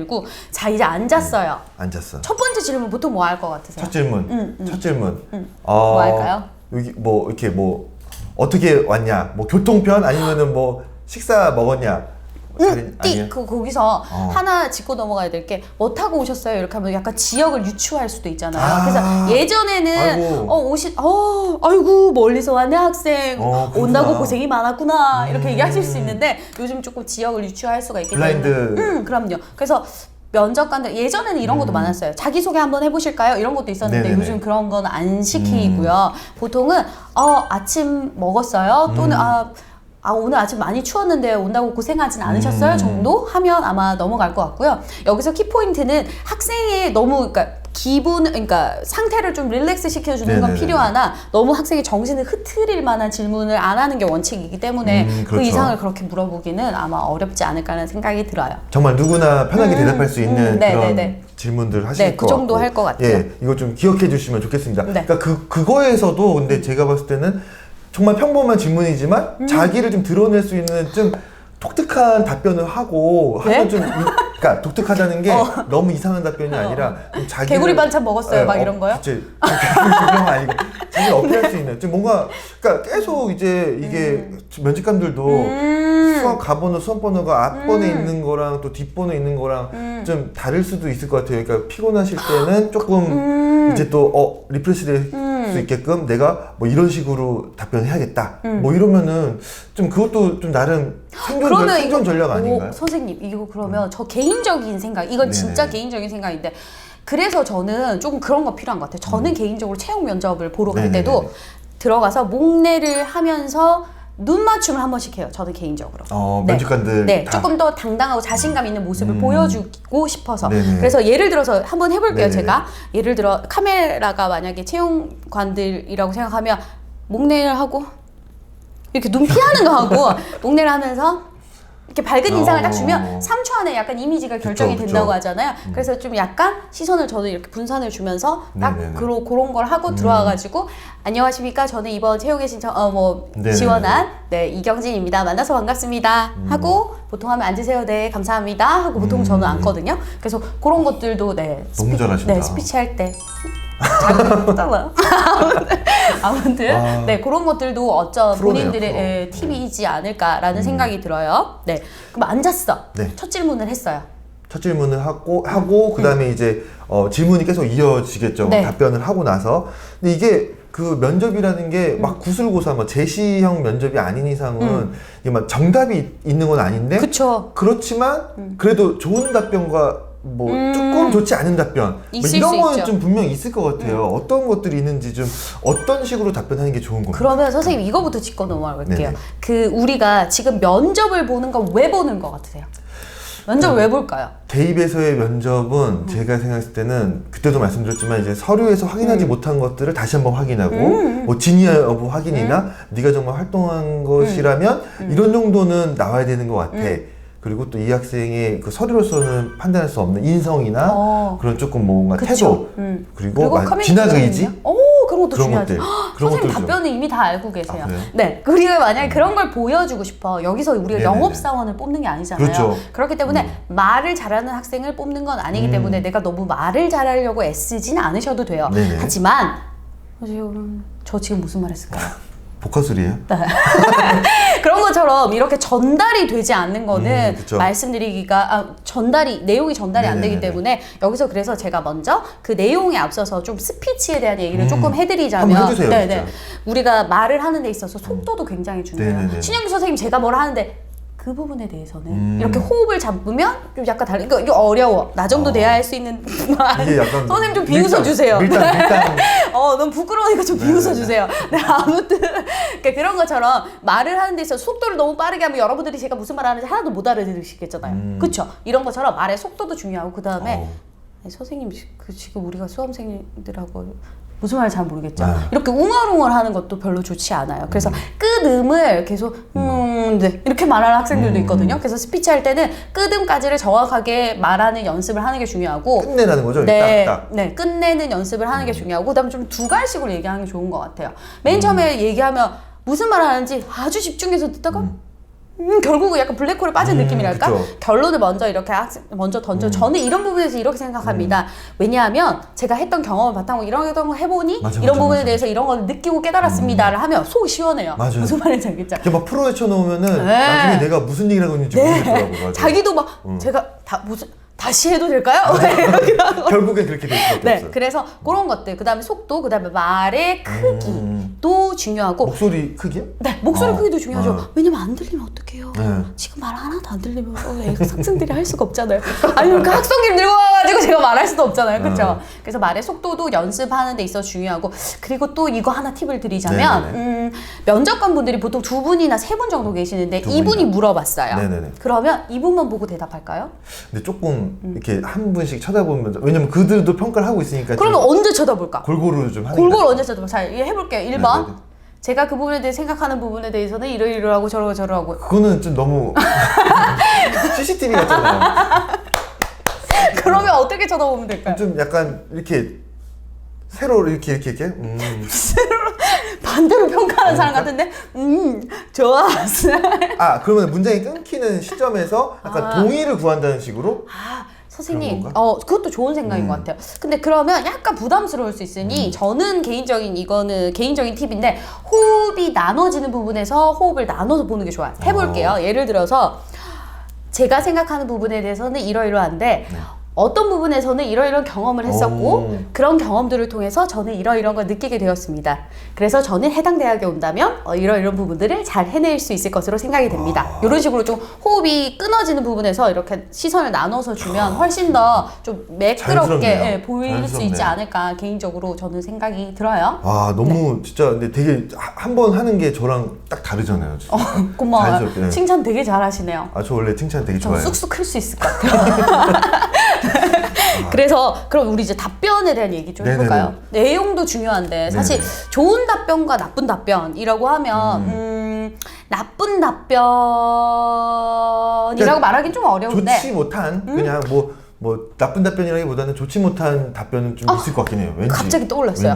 들고 자 이제 앉았어요. 앉았어. 첫 번째 질문 보통 뭐 할 것 같으세요? 첫 질문. 첫 질문. 뭐 할까요? 여기 뭐 이렇게 뭐 어떻게 왔냐? 뭐 교통편 아니면은 뭐 식사 먹었냐? 거기서 하나 짚고 넘어가야 될 게 뭐 타고 오셨어요? 이렇게 하면 약간 지역을 유추할 수도 있잖아요. 그래서 예전에는 아이고 멀리서 왔네 학생 온다고 고생이 많았구나 이렇게 얘기하실 수 있는데 요즘 조금 지역을 유추할 수가 있기 때문에 그럼요. 그래서 면접관들 예전에는 이런 것도 많았어요. 자기소개 한번 해보실까요? 이런 것도 있었는데 네네네. 요즘 그런 건 안 시키고요. 보통은 아침 먹었어요? 또는 오늘 아침 많이 추웠는데 온다고 고생하진 않으셨어요? 정도 하면 아마 넘어갈 것 같고요. 여기서 키포인트는 학생이 너무 그러니까 상태를 좀 릴렉스 시켜주는 건 필요하나 너무 학생의 정신을 흐트릴 만한 질문을 안 하는 게 원칙이기 때문에 그렇죠. 그 이상을 그렇게 물어보기는 아마 어렵지 않을까라는 생각이 들어요. 정말 누구나 편하게 대답할 수 있는 그런 질문들 하실 것 같고. 그 정도 할 것 같아요. 예, 이거 좀 기억해 주시면 좋겠습니다. 네. 그러니까 그거에서도 근데 제가 봤을 때는 정말 평범한 질문이지만 자기를 좀 드러낼 수 있는 좀 독특한 답변을 하고 하면 좀 그러니까 독특하다는 게 너무 이상한 답변이 아니라 좀 자기를 개구리 반찬 먹었어요? 막 이런 거요? 그치. 그런 거 아니고 자기를 어필할 수 있는 좀 뭔가 그러니까 계속 이제 이게 면접관들도 수학 가번호 수험 번호가 앞번에 있는 거랑 또 뒷번에 있는 거랑 좀 다를 수도 있을 것 같아요. 그러니까 피곤하실 때는 조금 이제 또 리프레시 될 수 있게끔 내가 뭐 이런 식으로 답변해야겠다. 뭐 이러면은 좀 그것도 좀 나름 생존 전략 아닌가요? 선생님 이거 그러면 저 개인적인 생각 이건 진짜 개인적인 생각인데 그래서 저는 조금 그런 거 필요한 것 같아요. 저는 개인적으로 채용 면접을 보러 갈 때도 들어가서 목례를 하면서 눈 맞춤을 한 번씩 해요. 저는 개인적으로. 면접관들 조금 더 당당하고 자신감 있는 모습을 보여주고 싶어서. 그래서 예를 들어서 한번 해볼게요. 제가 예를 들어 카메라가 만약에 채용관들이라고 생각하면 목례를 하고 이렇게 눈 피하는 거 하고 목례를 하면서 이렇게 밝은 인상을 딱 주면 3초 안에 약간 이미지가 결정이 된다고 하잖아요. 그래서 좀 약간 시선을 저는 이렇게 분산을 주면서 딱 그런 걸 하고 들어와가지고 안녕하십니까? 저는 이번 채용에 신청 지원한 이경진입니다. 만나서 반갑습니다. 하고 보통 하면 앉으세요. 네 감사합니다. 하고 보통 저는 앉거든요. 그래서 그런 것들도 너무 잘하신다. 스피치 할 때. 잘했잖아. 아무튼 그런 것들도 어떤 본인들의 팁이지 않을까라는 생각이 들어요. 그럼 앉았어. 첫 질문을 했어요. 첫 질문을 하고 그다음에 이제 질문이 계속 이어지겠죠. 답변을 하고 나서. 근데 이게 그 면접이라는 게 막 구슬고사 뭐 제시형 면접이 아닌 이상은 이게 막 정답이 있는 건 아닌데 그렇지만 그래도 좋은 답변과 뭐 조금 좋지 않은 답변 뭐 이런 거는 좀 분명히 있을 것 같아요. 어떤 것들이 있는지 좀 어떤 식으로 답변하는 게 좋은 겁니까? 그러면 선생님 이거부터 짚고 넘어갈게요. 우리가 지금 면접을 보는 건 왜 보는 것 같으세요? 면접을 왜 볼까요? 대입에서의 면접은 제가 생각했을 때는 그때도 말씀드렸지만 이제 서류에서 확인하지 못한 것들을 다시 한번 확인하고 뭐 진위 여부 확인이나 네가 정말 활동한 것이라면 이런 정도는 나와야 되는 것 같아. 그리고 또 이 학생의 그 서류로서는 판단할 수 없는 인성이나 그런 조금 뭔가 태도 그리고 진학 의지 그런 것도 중요하죠. 선생님 답변은 이미 다 알고 계세요. 그리고 만약에 그런 걸 보여주고 싶어. 여기서 우리가 영업사원을 뽑는 게 아니잖아요. 그렇기 때문에 말을 잘하는 학생을 뽑는 건 아니기 때문에 내가 너무 말을 잘하려고 애쓰진 않으셔도 돼요. 하지만 저 지금 무슨 말 했을까요? 복화술이에요? 그런 것처럼 이렇게 전달이 되지 않는 거는 말씀드리기가 내용이 전달이 안 되기 때문에 여기서 그래서 제가 먼저 그 내용에 앞서서 좀 스피치에 대한 얘기를 조금 해드리자면 한번 해주세요, 우리가 말을 하는 데 있어서 속도도 굉장히 중요해요. 신영규 선생님 제가 뭘 하는데 그 부분에 대해서는 이렇게 호흡을 잡으면 좀 약간 이거 어려워. 나 정도 돼야 할 수 있는 선생님 좀 비웃어주세요. 밀당. 너무 부끄러우니까 좀 비웃어주세요. 아무튼 그런 것처럼 말을 하는 데 있어서 속도를 너무 빠르게 하면 여러분들이 제가 무슨 말 하는지 하나도 못 알아들으시겠잖아요. 그쵸? 이런 것처럼 말의 속도도 중요하고 그 다음에 선생님 지금 우리가 수험생들하고 무슨 말인지 잘 모르겠죠. 이렇게 웅얼웅얼 하는 것도 별로 좋지 않아요. 그래서 끝음을 계속 이렇게 말하는 학생들도 있거든요. 그래서 스피치 할 때는 끝음까지를 정확하게 말하는 연습을 하는 게 중요하고 끝내라는 거죠? 딱. 끝내는 연습을 하는 게 중요하고 그다음에 좀 두 갈식으로 얘기하는 게 좋은 것 같아요. 맨 처음에 얘기하면 무슨 말 하는지 아주 집중해서 듣다가 결국은 약간 블랙홀에 빠진 느낌이랄까? 그쵸. 결론을 먼저 이렇게 먼저 던져. 저는 이런 부분에서 이렇게 생각합니다. 왜냐하면 제가 했던 경험을 바탕으로 이런 거 해보니 맞아, 이런 맞아, 부분에 맞아. 대해서 이런 걸 느끼고 깨달았습니다를 하면 속이 시원해요. 맞아요. 무슨 말인지 알겠죠? 이렇게 막 프로에 쳐놓으면은 네. 나중에 내가 무슨 얘기를 하고 있는지 모르겠더라고. 맞아. 자기도 막 제가 다시 해도 될까요? 이렇게 하고. 결국엔 그렇게 될 수밖에 네, 없어요. 그래서 그런 것들, 그 다음에 속도, 그 다음에 말의 크기도 중요하고, 목소리 크기요? 네, 목소리 크기도 중요하죠. 어. 왜냐면 안 들리면 어떡해요. 네. 지금 말 하나도 안 들리면 애가 학생들이 할 수가 없잖아요. 아니면 그 학생들 들고 와가지고 제가 말할 수도 없잖아요. 그렇죠? 그래서 말의 속도도 연습하는 데 있어 중요하고, 그리고 또 이거 하나 팁을 드리자면 면접관 분들이 보통 2분이나 3분 정도 계시는데 두 이분이 분이나. 물어봤어요. 네네네. 그러면 이분만 보고 대답할까요? 근데 조금 이렇게 한 분씩 쳐다보면서 왜냐면 그들도 평가를 하고 있으니까 그러면 언제 쳐다볼까? 골고루 좀 하니까. 골고루 언제 쳐다볼까? 자, 해볼게요. 1번. 네네네. 제가 그 부분에 대해 생각하는 부분에 대해서는 이러이러하고 저러고 그거는 좀 너무 CCTV 같잖아요. 그러면 어떻게 쳐다보면 될까요? 좀 약간 이렇게 세로 이렇게 반대로 평가하는 사람 같은데 좋았어. 아 그러면 문장이 끊기는 시점에서 약간 동의를 구한다는 식으로 선생님, 그런 건가? 그것도 좋은 생각인 것 같아요. 근데 그러면 약간 부담스러울 수 있으니 저는 이거는 개인적인 팁인데 호흡이 나눠지는 부분에서 호흡을 나눠서 보는 게 좋아요. 해볼게요. 예를 들어서 제가 생각하는 부분에 대해서는 이러이러한데 어떤 부분에서는 이러이러한 경험을 했었고 그런 경험들을 통해서 저는 이러이러한 걸 느끼게 되었습니다. 그래서 저는 해당 대학에 온다면 이런 부분들을 잘 해낼 수 있을 것으로 생각이 됩니다. 이런 식으로 좀 호흡이 끊어지는 부분에서 이렇게 시선을 나눠서 주면 훨씬 더 좀 매끄럽게 보일 수 있지 않을까 개인적으로 저는 생각이 들어요. 아 너무 진짜 근데 되게 한 번 하는 게 저랑 딱 다르잖아요. 진짜. 고마워요. 자연스럽게, 네. 칭찬 되게 잘하시네요. 아 저 원래 칭찬 되게 저 좋아해요. 쑥쑥 클 수 있을 것 같아요. 그래서 그럼 우리 이제 답변에 대한 얘기 좀 해볼까요? 내용도 중요한데 사실 네네. 좋은 답변과 나쁜 답변이라고 하면 나쁜 답변이라고 말하기는 좀 어려운데 좋지 못한 그냥 뭐 나쁜 답변이라기보다는 좋지 못한 답변은 좀 있을 것 같긴 해요. 왠지. 갑자기 떠올랐어요.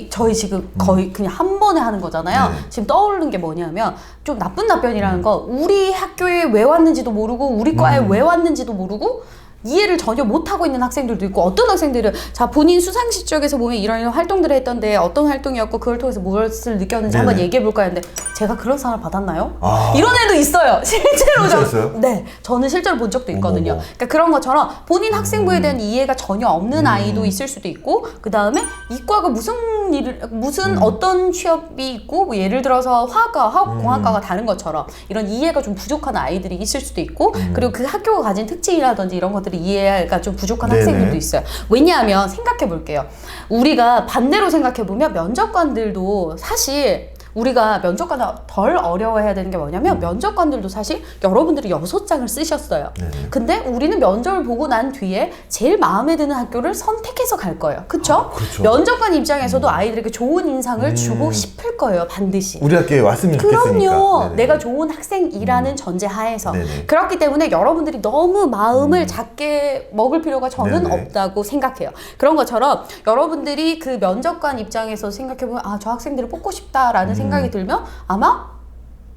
저희 지금 거의 그냥 한 번에 하는 거잖아요. 네. 지금 떠오르는 게 뭐냐면 좀 나쁜 답변이라는 거 우리 학교에 왜 왔는지도 모르고 우리 과에 왜 왔는지도 모르고 이해를 전혀 못하고 있는 학생들도 있고 어떤 학생들은 자 본인 수상시 쪽에서 보면 이런 활동들을 했던데 어떤 활동이었고 그걸 통해서 무엇을 느꼈는지 한번 얘기해볼까 했는데 제가 그런 상을 받았나요? 이런 애도 있어요. 실제로 진짜였어요? 네, 저는 실제로 본 적도 있거든요. 어머머. 그러니까 그런 것처럼 본인 학생부에 대한 이해가 전혀 없는 아이도 있을 수도 있고 그 다음에 이과가 무슨 어떤 취업이 있고 뭐 예를 들어서 화학공학과가 다른 것처럼 이런 이해가 좀 부족한 아이들이 있을 수도 있고 그리고 그 학교가 가진 특징이라든지 이런 것들을 이해가 좀 부족한 네네. 학생들도 있어요. 왜냐하면 생각해 볼게요. 우리가 반대로 생각해 보면 면접관들도 사실 우리가 면접관을 덜 어려워해야 되는 게 뭐냐면 면접관들도 사실 여러분들이 6장을 쓰셨어요. 근데 우리는 면접을 보고 난 뒤에 제일 마음에 드는 학교를 선택해서 갈 거예요. 그쵸? 그렇죠. 면접관 입장에서도 아이들에게 좋은 인상을 주고 싶을 거예요. 반드시. 우리 학교에 왔으면 좋겠으니까. 그럼요. 네네. 내가 좋은 학생이라는 전제 하에서. 네네. 그렇기 때문에 여러분들이 너무 마음을 작게 먹을 필요가 저는 네네. 없다고 생각해요. 그런 것처럼 여러분들이 그 면접관 입장에서 생각해보면 아, 저 학생들을 뽑고 싶다라는 생각이 들면 아마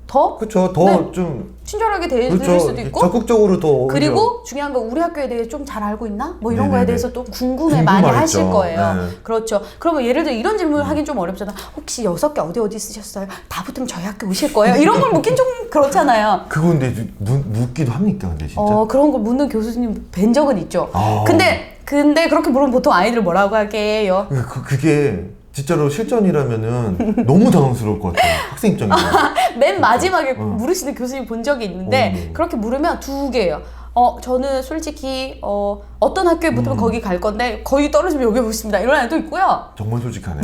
더 그렇죠. 더 좀 친절하게 대해줄 그렇죠. 수도 있고 적극적으로 더 오히려 그리고 중요한 건 우리 학교에 대해 좀 잘 알고 있나? 뭐 이런 거에 네네네. 대해서 또 궁금해 많이 궁금하겠죠. 하실 거예요. 네. 그렇죠. 그러면 예를 들어 이런 질문을 하긴 좀 어렵잖아. 혹시 6개 어디 쓰셨어요? 다 붙으면 저희 학교 오실 거예요? 이런 걸 묻긴 좀 그렇잖아요. 그거 근데 묻기도 합니까 근데 진짜? 그런 걸 묻는 교수님 뵌 적은 있죠. 아. 근데 그렇게 물으면 보통 아이들 뭐라고 하게요? 그게 진짜로 실전이라면은 너무 당황스러울 것 같아요. 학생 입장에서. 맨 마지막에 물으시는 교수님 본 적이 있는데 그렇게 물으면 2개예요. 저는 솔직히 어떤 학교에 붙으면 거기 갈 건데 거기 떨어지면 여기 오겠습니다. 이런 아이도 있고요. 정말 솔직하네.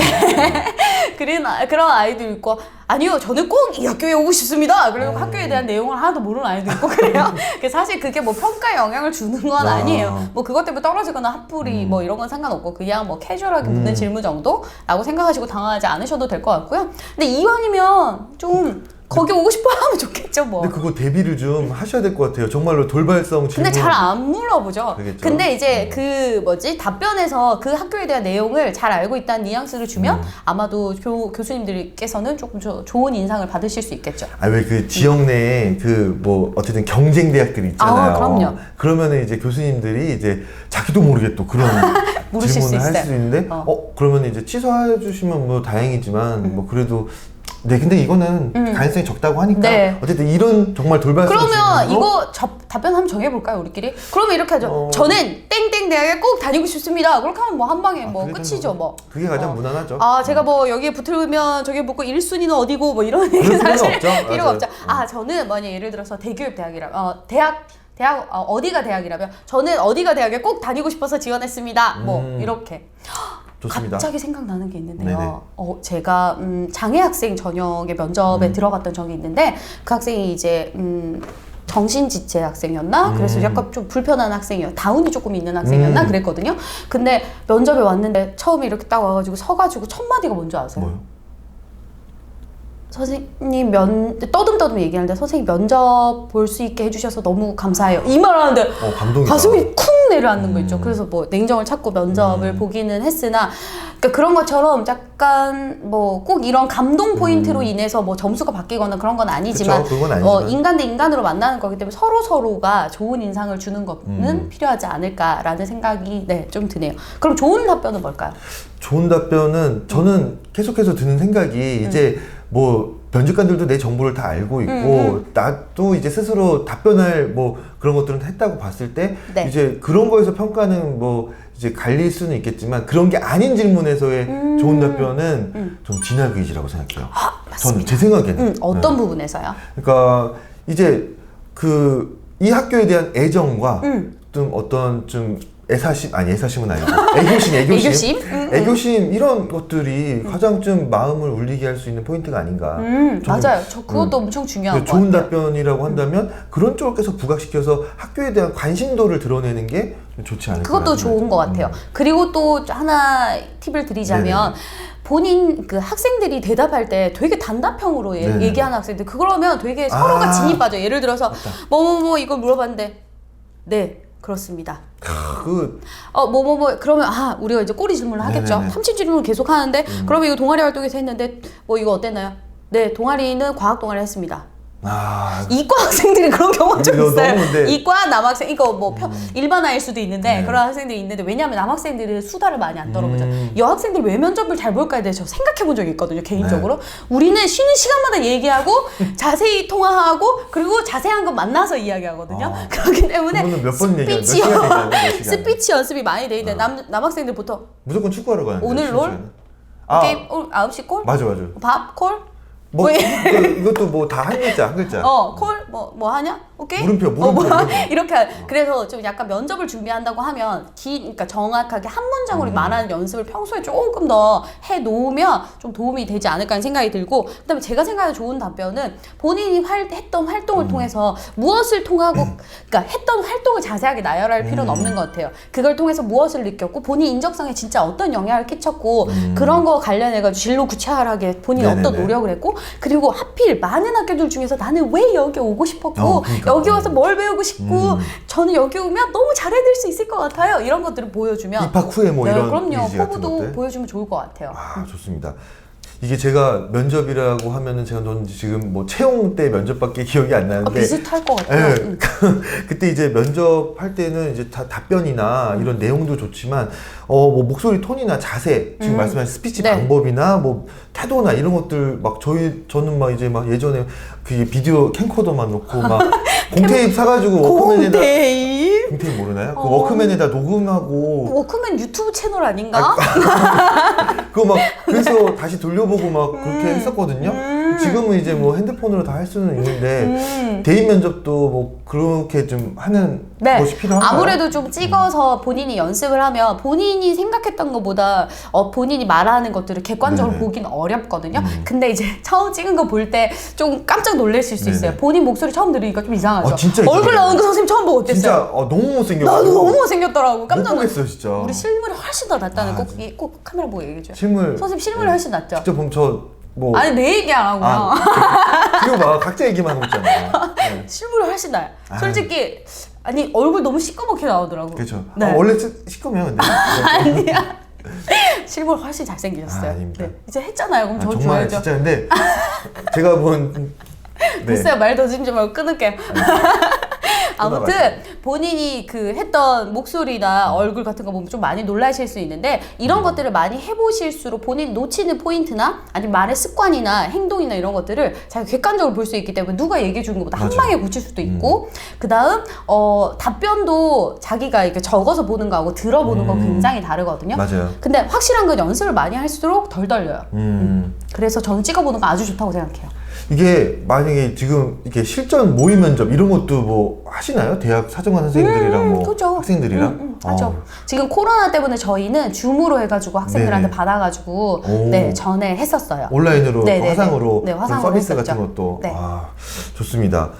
그런 아이도 있고 아니요 저는 꼭 이 학교에 오고 싶습니다. 그리고 학교에 대한 내용을 하나도 모르는 아이도 있고 그래요. 사실 그게 뭐 평가에 영향을 주는 건 아니에요. 뭐 그것 때문에 떨어지거나 핫불이 뭐 이런 건 상관없고 그냥 뭐 캐주얼하게 묻는 질문 정도라고 생각하시고 당황하지 않으셔도 될 것 같고요. 근데 이왕이면 좀 거기 오고 싶어 하면 좋겠죠 뭐. 근데 그거 대비를 좀 하셔야 될 것 같아요. 정말로 돌발성 질문. 근데 잘 안 물어보죠. 그러겠죠? 근데 이제 그 뭐지 답변에서 그 학교에 대한 내용을 잘 알고 있다는 뉘앙스를 주면 아마도 교수님들께서는 조금 좋은 인상을 받으실 수 있겠죠. 아, 왜 그 지역 내에 그 뭐 어쨌든 경쟁 대학들이 있잖아요. 그럼요. 그러면은 이제 교수님들이 이제 자기도 모르게 또 그런 물으실 수 질문을 할 있어요. 수 있는데 그러면 이제 취소해 주시면 뭐 다행이지만 뭐 그래도 네, 근데 이거는 가능성이 적다고 하니까 네. 어쨌든 이런 정말 돌발성 그러면 질문으로 이거 답변 한번 정해볼까요 우리끼리? 그러면 이렇게 하죠. 저는 땡땡 대학에 꼭 다니고 싶습니다. 그렇게 하면 뭐 한 방에 뭐 끝이죠 뭐. 그게 가장 무난하죠. 제가 뭐 여기에 붙으면 저기 붙고 1순위는 어디고 뭐 이런 얘기 그럴 필요는 사실 없죠. 필요가 맞아요. 없죠. 저는 만약 예를 들어서 대기업 대학이라면 어디가 대학이라면 저는 어디가 대학에 꼭 다니고 싶어서 지원했습니다. 뭐 이렇게. 좋습니다. 갑자기 생각나는 게 있는데요. 제가 장애 학생 전형의 면접에 들어갔던 적이 있는데 그 학생이 이제 정신지체 학생이었나? 그래서 약간 좀 불편한 학생이었, 다운이 조금 있는 학생이었나? 그랬거든요. 근데 면접에 왔는데 처음에 이렇게 딱 와가지고 서가지고 첫 마디가 뭔지 아세요? 뭐요? 선생님 떠듬떠듬 얘기하는데 선생님 면접 볼 수 있게 해주셔서 너무 감사해요. 이 말 하는데 감동이다. 가슴이 쿵 내려앉는 거 있죠. 그래서 뭐 냉정을 찾고 면접을 보기는 했으나 그러니까 그런 것처럼 약간 뭐 꼭 이런 감동 포인트로 인해서 뭐 점수가 바뀌거나 그런 건 아니지만, 그쵸, 그건 아니지만. 인간 대 인간으로 만나는 거기 때문에 서로가 좋은 인상을 주는 것은 필요하지 않을까라는 생각이 좀 드네요. 그럼 좋은 답변은 뭘까요? 좋은 답변은 저는 계속해서 드는 생각이 이제 뭐 면접관들도 내 정보를 다 알고 있고 나도 이제 스스로 답변할 뭐 그런 것들은 했다고 봤을 때 이제 그런 거에서 평가는 뭐 이제 갈릴 수는 있겠지만 그런 게 아닌 질문에서의 좋은 답변은 좀 진학 의지라고 생각해요. 저는 제 생각에는 어떤 부분에서요? 그러니까 이제 이 학교에 대한 애정과 좀 어떤 좀 애사심은 아니고 애교심 이런 것들이 가장 좀 마음을 울리게 할 수 있는 포인트가 아닌가. 맞아요. 저 그것도 엄청 중요한 것 좋은 같아요. 답변이라고 한다면 그런 쪽을 계속 부각시켜서 학교에 대한 관심도를 드러내는 게 좋지 않을까. 그것도 좋은 것 같아요. 그리고 또 하나 팁을 드리자면 본인 그 학생들이 대답할 때 되게 단답형으로 얘기하는 학생들 그러면 되게 서로가 진이 빠져. 예를 들어서 뭐뭐뭐 이걸 물어봤는데 네 그렇습니다. 그러면 우리가 이제 꼬리 질문을 하겠죠. 삼침 질문을 계속 하는데 그러면 이거 동아리 활동에서 했는데 뭐 이거 어땠나요? 네 동아리는 과학 동아리 했습니다. 이과 학생들이 그런 경우가 좀 있어요. 이과 남학생 이거 뭐 일반화일 수도 있는데 그런 학생들이 있는데 왜냐하면 남학생들은 수다를 많이 안 떨어보죠. 여학생들 왜 면접을 잘 볼까에 대해서 생각해 본 적이 있거든요. 개인적으로 우리는 쉬는 시간마다 얘기하고 자세히 통화하고 그리고 자세한 건 만나서 이야기하거든요. 그렇기 때문에 스피치 연습이 많이 돼 있는데 남학생들 보통 무조건 축구하러 가는데 오늘 롤? 게임 9시 콜? 맞아 밥 콜? 뭐 이것도 뭐 다 한 글자 콜? 뭐 하냐? 오케이? 물음표 이렇게 그래서 좀 약간 면접을 준비한다고 하면 그러니까 정확하게 한 문장으로 말하는 연습을 평소에 조금 더 해 놓으면 좀 도움이 되지 않을까 하는 생각이 들고 그다음에 제가 생각하는 좋은 답변은 본인이 했던 활동을 통해서 무엇을 통하고 그러니까 했던 활동을 자세하게 나열할 필요는 없는 것 같아요. 그걸 통해서 무엇을 느꼈고 본인 인적성에 진짜 어떤 영향을 끼쳤고 그런 거 관련해가지고 진로 구체화하게 본인이 어떤 노력을 했고 그리고 하필 많은 학교들 중에서 나는 왜 여기 오고 싶었고 여기 와서 뭘 배우고 싶고 저는 여기 오면 너무 잘해낼 수 있을 것 같아요. 이런 것들을 보여주면 입학 후에 뭐 이런 그럼요. 의지 같은 포부도 것들? 보여주면 좋을 것 같아요. 좋습니다. 이게 제가 면접이라고 하면은 제가 지금 뭐 채용 때 면접밖에 기억이 안 나는데 비슷할 것 같아요. 그때 이제 면접할 때는 이제 답변이나 이런 내용도 좋지만 뭐 목소리 톤이나 자세 지금 말씀하신 스피치 방법이나 뭐 태도나 이런 것들 막 저는 막 이제 막 예전에 그 비디오 캠코더만 놓고 막 공테이프 사가지고 워크맨에다 공테이프 모르나요? 그 워크맨에다 녹음하고 워크맨 유튜브 채널 아닌가? 그거 막 그래서 다시 돌려보고 막 그렇게 했었거든요. 지금은 이제 뭐 핸드폰으로 다 할 수는 있는데 대인 면접도 뭐 그렇게 좀 하는 것이 필요한가요? 아무래도 좀 찍어서 본인이 연습을 하면 본인이 생각했던 것보다 본인이 말하는 것들을 객관적으로 보기는 어렵거든요. 근데 이제 처음 찍은 거 볼 때 좀 깜짝 놀라실 수 있어요. 본인 목소리 처음 들으니까 좀 이상하죠. 진짜 얼굴 나오는 거 선생님 처음 보고 어땠어요? 진짜 너무 못생겼고 나도 너무 못생겼더라고. 깜짝 놀랐어요 진짜. 우리 실물이 훨씬 더 낫다는 꼭 카메라 보고 얘기해줘요. 실물 선생님 실물이 훨씬 낫죠? 직접 보면 저 뭐 아니 내 얘기 안 하고요. 지금 봐 각자 얘기만 하고 있잖아요. 네. 실물이 훨씬 나요. 솔직히 아니 얼굴 너무 시꺼멓게 나오더라고. 그렇죠. 네. 원래 시커매요 근데. 아니야. 실물 훨씬 잘생기셨어요. 아닙니다. 네. 이제 했잖아요. 그럼 저 정말 줘야죠. 진짜 근데 제가 본 됐어요. 말 더 짓지 말고 끊을게요. 아무튼 본인이 그 했던 목소리나 얼굴 같은 거 보면 좀 많이 놀라실 수 있는데 이런 것들을 많이 해보실수록 본인이 놓치는 포인트나 아니면 말의 습관이나 행동이나 이런 것들을 자기가 객관적으로 볼 수 있기 때문에 누가 얘기해 주는 것보다 한 방에 고칠 수도 있고 그 다음 답변도 자기가 이렇게 적어서 보는 거하고 들어보는 거 굉장히 다르거든요. 맞아요. 근데 확실한 건 연습을 많이 할수록 덜 떨려요. 그래서 저는 찍어보는 거 아주 좋다고 생각해요. 이게 만약에 지금 이렇게 실전 모의 면접 이런 것도 뭐 하시나요? 대학 사정관 선생님들이랑 뭐 그죠. 학생들이랑? 하죠. 지금 코로나 때문에 저희는 줌으로 해가지고 학생들한테 네네. 받아가지고 오. 네 전에 했었어요. 온라인으로 네네네. 화상으로 네, 화상으로 서비스 했었죠. 같은 것도 네. 좋습니다.